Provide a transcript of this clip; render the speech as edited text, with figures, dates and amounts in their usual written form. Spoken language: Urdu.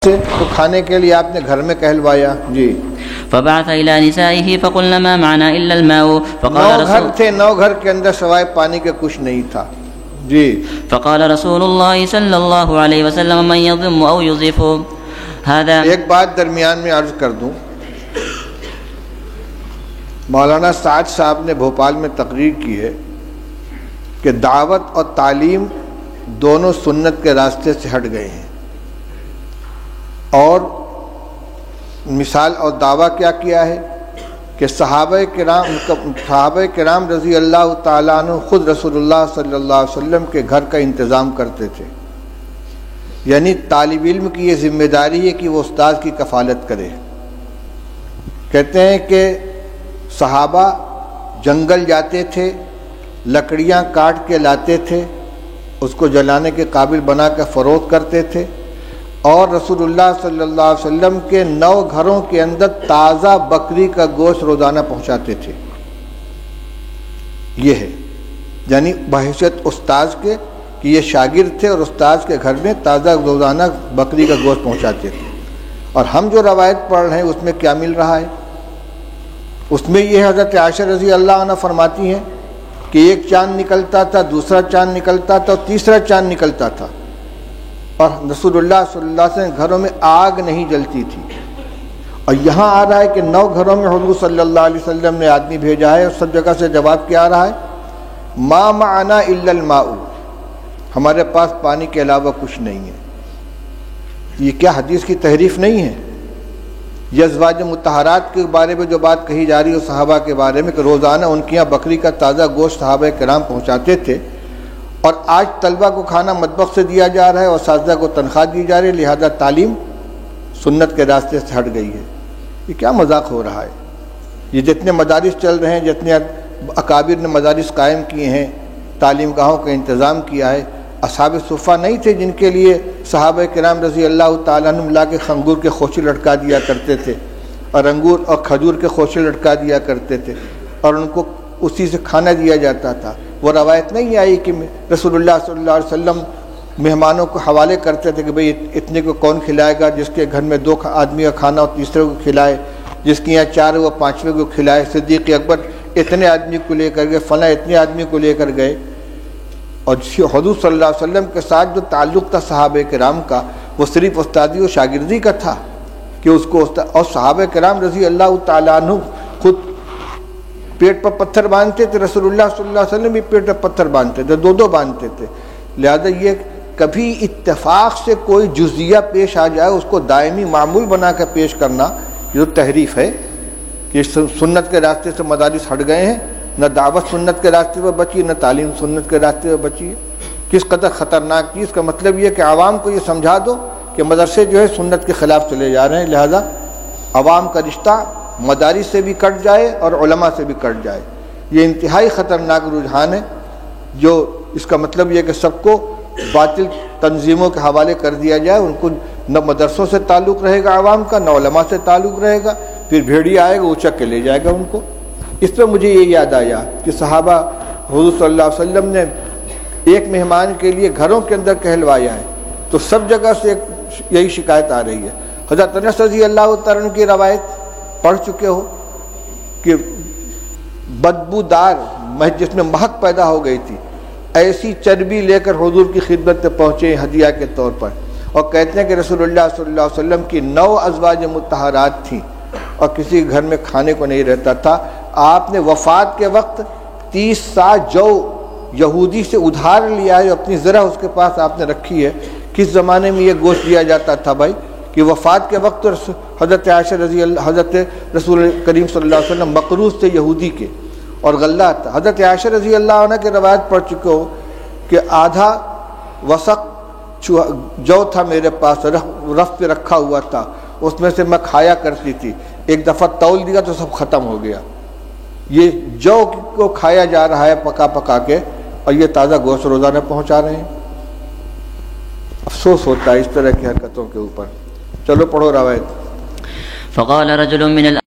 تو کھانے کے لیے آپ نے گھر میں کہلوایا جی. فبعث الى نسائه فقلنا ما معنا الا الماء فقال گھر تھے، 9 گھر کے اندر سوائے پانی کے کچھ نہیں تھا جی. فقال رسول الله صلی اللہ علیہ وسلم من يضم او يضيف هذا. ایک بات درمیان میں عرض کر دوں، مولانا سعد صاحب نے بھوپال میں تقریر کی ہے کہ دعوت اور تعلیم دونوں سنت کے راستے سے ہٹ گئے ہیں، اور مثال اور دعویٰ کیا کیا ہے کہ صحابہ کرام رضی اللہ تعالیٰ عنہ خود رسول اللہ صلی اللہ علیہ وسلم کے گھر کا انتظام کرتے تھے. یعنی طالب علم کی یہ ذمہ داری ہے کہ وہ استاد کی کفالت کرے. کہتے ہیں کہ صحابہ جنگل جاتے تھے، لکڑیاں کاٹ کے لاتے تھے، اس کو جلانے کے قابل بنا کر فروخت کرتے تھے، اور رسول اللہ صلی اللہ علیہ وسلم کے 9 گھروں کے اندر تازہ بکری کا گوشت روزانہ پہنچاتے تھے. یہ ہے یعنی بحیثیت استاذ کے کہ یہ شاگرد تھے اور استاذ کے گھر میں تازہ روزانہ بکری کا گوشت پہنچاتے تھے. اور ہم جو روایت پڑھ رہے ہیں اس میں کیا مل رہا ہے؟ اس میں یہ حضرت عائشہ رضی اللہ عنہ فرماتی ہیں کہ ایک چاند نکلتا تھا، دوسرا چاند نکلتا تھا اور تیسرا چاند نکلتا تھا، اور رسول اللہ صلی اللہ علیہ وسلم گھروں میں آگ نہیں جلتی تھی. اور یہاں آ رہا ہے کہ 9 گھروں میں حضور صلی اللہ علیہ وسلم نے آدمی بھیجا ہے، اور سب جگہ سے جواب کیا آ رہا ہے؟ ما معنا الا الماء، ہمارے پاس پانی کے علاوہ کچھ نہیں ہے. یہ کیا حدیث کی تحریف نہیں ہے؟ یہ ازواج مطہرات کے بارے میں جو بات کہی جا رہی ہے صحابہ کے بارے میں کہ روزانہ ان کے یہاں بکری کا تازہ گوشت صحابہ کرام پہنچاتے تھے، اور آج طلبہ کو کھانا مطبخ سے دیا جا رہا ہے اور اساتذہ کو تنخواہ دی جا رہی ہے، لہذا تعلیم سنت کے راستے سے ہٹ گئی ہے. یہ کیا مذاق ہو رہا ہے؟ یہ جتنے مدارس چل رہے ہیں، جتنے اکابر نے مدارس قائم کیے ہیں، تعلیم گاہوں کا انتظام کیا ہے، اصحاب صفہ نہیں تھے جن کے لیے صحابہ کرام رضی اللہ تعالیٰ عنہ لا کے انگور کے خوشے لٹکا دیا کرتے تھے، اور انگور اور کھجور کے خوشے لٹکا دیا کرتے تھے، اور ان کو اسی سے کھانا دیا جاتا تھا. وہ روایت نہیں آئی کہ رسول اللہ صلی اللہ علیہ وسلم مہمانوں کو حوالے کرتے تھے کہ بھئی اتنے کو کون کھلائے گا، جس کے گھر میں 2 آدمی کا کھانا ہو تیسرے کو کھلائے، جس کے یہاں 4 وہ 5ویں کو کھلائے. صدیق اکبر اتنے آدمی کو لے کر گئے، فلاں اتنے آدمی کو لے کر گئے. اور حضور صلی اللہ علیہ وسلم کے ساتھ جو تعلق تھا صحابہ کرام کا، وہ صرف استادی و شاگردی کا تھا کہ اس کو اور صحابہ کرام رضی اللہ تعالیٰ عنہ خود پیٹ پر پتھر باندھتے تھے، رسول اللہ صلی اللہ علیہ وسلم بھی پیٹ پر پتھر باندھتے تھے، 2 باندھتے تھے. لہذا یہ کبھی اتفاق سے کوئی جزیہ پیش آ جائے اس کو دائمی معمول بنا کر پیش کرنا، یہ تحریف ہے کہ سنت کے راستے سے مدارس ہٹ گئے ہیں. نہ دعوت سنت کے راستے پر بچی، نہ تعلیم سنت کے راستے پر بچی ہے. کس قدر خطرناک چیز کا مطلب یہ کہ عوام کو یہ سمجھا دو کہ مدرسے جو ہے سنت کے خلاف چلے جا رہے ہیں، لہذا عوام کا رشتہ مدارس سے بھی کٹ جائے اور علماء سے بھی کٹ جائے. یہ انتہائی خطرناک رجحان ہے، جو اس کا مطلب یہ کہ سب کو باطل تنظیموں کے حوالے کر دیا جائے. ان کو نہ مدرسوں سے تعلق رہے گا عوام کا، نہ علماء سے تعلق رہے گا. پھر بھیڑیا آئے گا اچک کے لے جائے گا ان کو. اس پہ مجھے یہ یاد آیا کہ صحابہ حضور صلی اللہ علیہ وسلم نے ایک مہمان کے لیے گھروں کے اندر کہلوایا ہے، تو سب جگہ سے یہی شکایت آ رہی ہے. حضرت انس رضی اللہ تعالیٰ عنہ کی روایت پڑھ چکے ہو کہ بدبودار جس میں مہک پیدا ہو گئی تھی، ایسی چربی لے کر حضور کی خدمت میں پہنچے ہدیہ کے طور پر، اور کہتے ہیں کہ رسول اللہ صلی اللہ علیہ وسلم کی 9 ازواج مطہرات تھیں اور کسی گھر میں کھانے کو نہیں رہتا تھا. آپ نے وفات کے وقت 30 سا جو یہودی سے ادھار لیا ہے، اپنی ذرا اس کے پاس آپ نے رکھی ہے. کس زمانے میں یہ گوشت دیا جاتا تھا بھائی کہ وفات کے وقت حضرت عائشہ رضی اللہ حضرت رسول کریم صلی اللہ علیہ وسلم مقروض تھے یہودی کے، اور غلہ تھا. حضرت عائشہ رضی اللہ عنہ کی روایت پڑھ چکے ہو کہ آدھا وسق جو تھا میرے پاس، رف پہ رکھا ہوا تھا، اس میں سے میں کھایا کرتی تھی. ایک دفعہ تول دیا تو سب ختم ہو گیا. یہ جو کو کھایا جا رہا ہے پکا پکا کے، اور یہ تازہ گوشت روزانہ پہنچا رہے ہیں. افسوس ہوتا ہے اس طرح کی حرکتوں کے اوپر. چلو پڑھو روایت. فقال رجل من